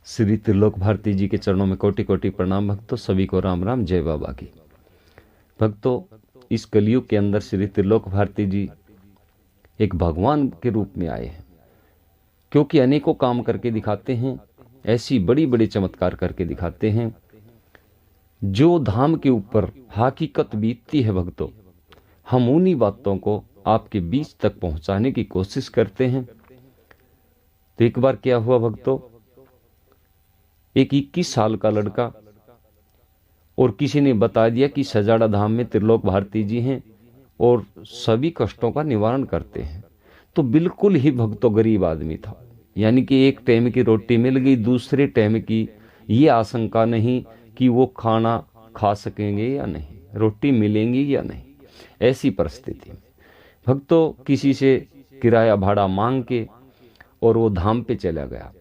श्री त्रिलोक भारती जी के चरणों में कोटि कोटि प्रणाम भक्तों। सभी को राम राम, जय बाबा की। भक्तों, इस कलयुग के अंदर श्री त्रिलोक भारती जी एक भगवान के रूप में आए हैं, क्योंकि अनेकों काम करके दिखाते हैं, ऐसी बड़ी बड़ी चमत्कार करके दिखाते हैं। जो धाम के ऊपर हकीकत बीतती है भक्तों, हम उन्हीं बातों को आपके बीच तक पहुंचाने की कोशिश करते हैं। तो एक बार क्या हुआ भक्तों, एक 21 साल का लड़का, और किसी ने बता दिया कि सजाड़ा धाम में त्रिलोक भारती जी हैं और सभी कष्टों का निवारण करते हैं। तो बिल्कुल ही भक्तों गरीब आदमी था, यानी कि एक टाइम की रोटी मिल गई, दूसरे टाइम की ये आशंका नहीं कि वो खाना खा सकेंगे या नहीं, रोटी मिलेंगी या नहीं। ऐसी परिस्थिति में भक्तों किसी से किराया भाड़ा मांग के और वो धाम पे चला गया।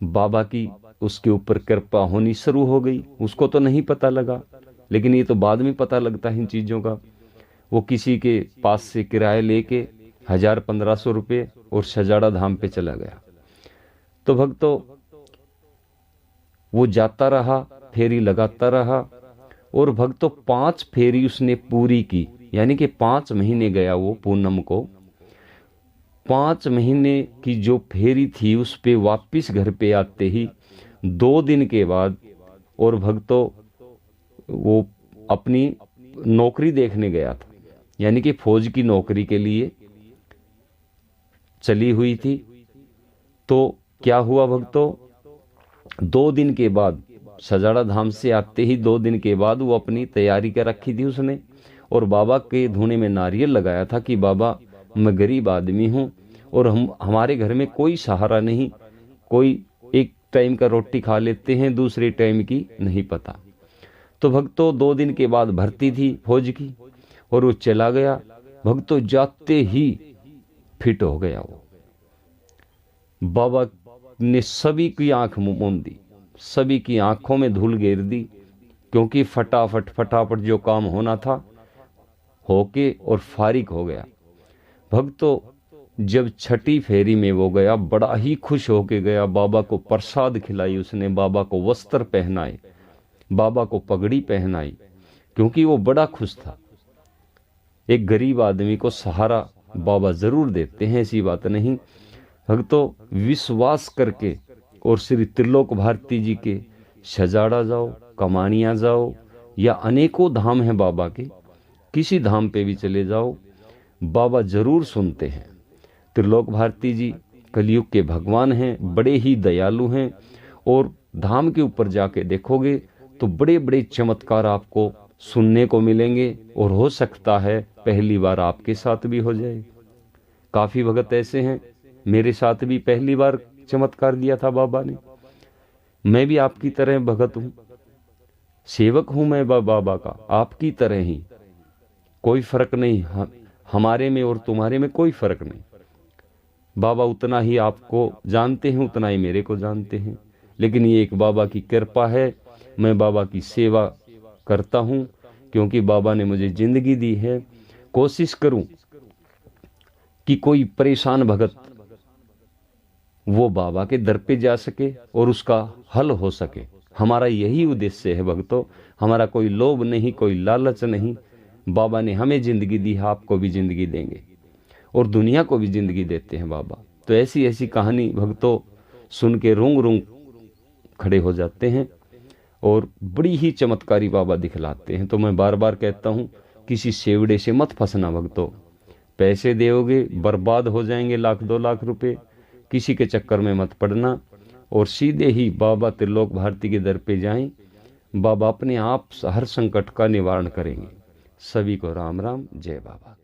बाबा की उसके ऊपर कृपा होनी शुरू हो गई। उसको तो नहीं पता लगा, लेकिन ये तो बाद में पता लगता है इन चीज़ों का। वो किसी के पास से किराया लेके 1000-1500 रुपये और सजाड़ा धाम पे चला गया। तो भक्तों वो जाता रहा, फेरी लगाता रहा, और भक्तों 5 फेरी उसने पूरी की, यानी कि 5 महीने गया वो पूनम को। 5 महीने की जो फेरी थी उस पे वापिस घर पे आते ही 2 दिन के बाद, और भक्तों वो अपनी नौकरी देखने गया था, यानी कि फौज की नौकरी के लिए चली हुई थी। तो क्या हुआ भक्तों, 2 दिन के बाद सजाड़ा धाम से आते ही 2 दिन के बाद वो अपनी तैयारी कर रखी थी उसने, और बाबा के धूने में नारियल लगाया था कि बाबा मैं गरीब आदमी हूँ और हमारे घर में कोई सहारा नहीं, कोई एक टाइम का रोटी खा लेते हैं, दूसरे टाइम की नहीं पता। तो भक्तों 2 दिन के बाद भर्ती थी फौज की, और वो चला गया। भक्तों जाते ही फिट हो गया वो। बाबा ने सभी की आंख मूंद दी, सभी की आंखों में धूल गेर दी, क्योंकि फटाफट जो काम होना था होके और फारिग हो गया। भक्तों जब छठी फेरी में वो गया, बड़ा ही खुश होके गया। बाबा को प्रसाद खिलाई उसने, बाबा को वस्त्र पहनाए, बाबा को पगड़ी पहनाई, क्योंकि वो बड़ा खुश था। एक गरीब आदमी को सहारा बाबा जरूर देते हैं, ऐसी बात नहीं। भक्तों विश्वास करके और श्री त्रिलोक भारती जी के सजाड़ा जाओ, कमानिया जाओ, या अनेकों धाम हैं बाबा के, किसी धाम पे भी चले जाओ, बाबा जरूर सुनते हैं। त्रिलोक भारती जी कलयुग के भगवान हैं, बड़े ही दयालु हैं, और धाम के ऊपर जाके देखोगे तो बड़े बड़े चमत्कार आपको सुनने को मिलेंगे, और हो सकता है पहली बार आपके साथ भी हो जाए। काफी भगत ऐसे हैं, मेरे साथ भी पहली बार चमत्कार दिया था बाबा ने। मैं भी आपकी तरह भगत हूं, सेवक हूं मैं बाबा का, आपकी तरह ही। कोई फर्क नहीं हमारे में और तुम्हारे में, कोई फर्क नहीं। बाबा उतना ही आपको जानते हैं, उतना ही मेरे को जानते हैं। लेकिन ये एक बाबा की कृपा है, मैं बाबा की सेवा करता हूं, क्योंकि बाबा ने मुझे जिंदगी दी है। कोशिश करूं कि कोई परेशान भगत वो बाबा के दर पे जा सके और उसका हल हो सके। हमारा यही उद्देश्य है भक्तों, हमारा कोई लोभ नहीं, कोई लालच नहीं। बाबा ने हमें जिंदगी दी है, आपको भी जिंदगी देंगे, और दुनिया को भी जिंदगी देते हैं बाबा। तो ऐसी ऐसी कहानी भक्तों सुन के रूंग रूंग खड़े हो जाते हैं, और बड़ी ही चमत्कारी बाबा दिखलाते हैं। तो मैं बार बार कहता हूँ, किसी सेवड़े से मत फंसना भक्तों। पैसे दोगे बर्बाद हो जाएंगे, 1-2 लाख रुपए। किसी के चक्कर में मत पड़ना, और सीधे ही बाबा त्रिलोक भारती के दर पे जाएं। बाबा अपने आप हर संकट का निवारण करेंगे। सभी को राम राम, जय बाबा।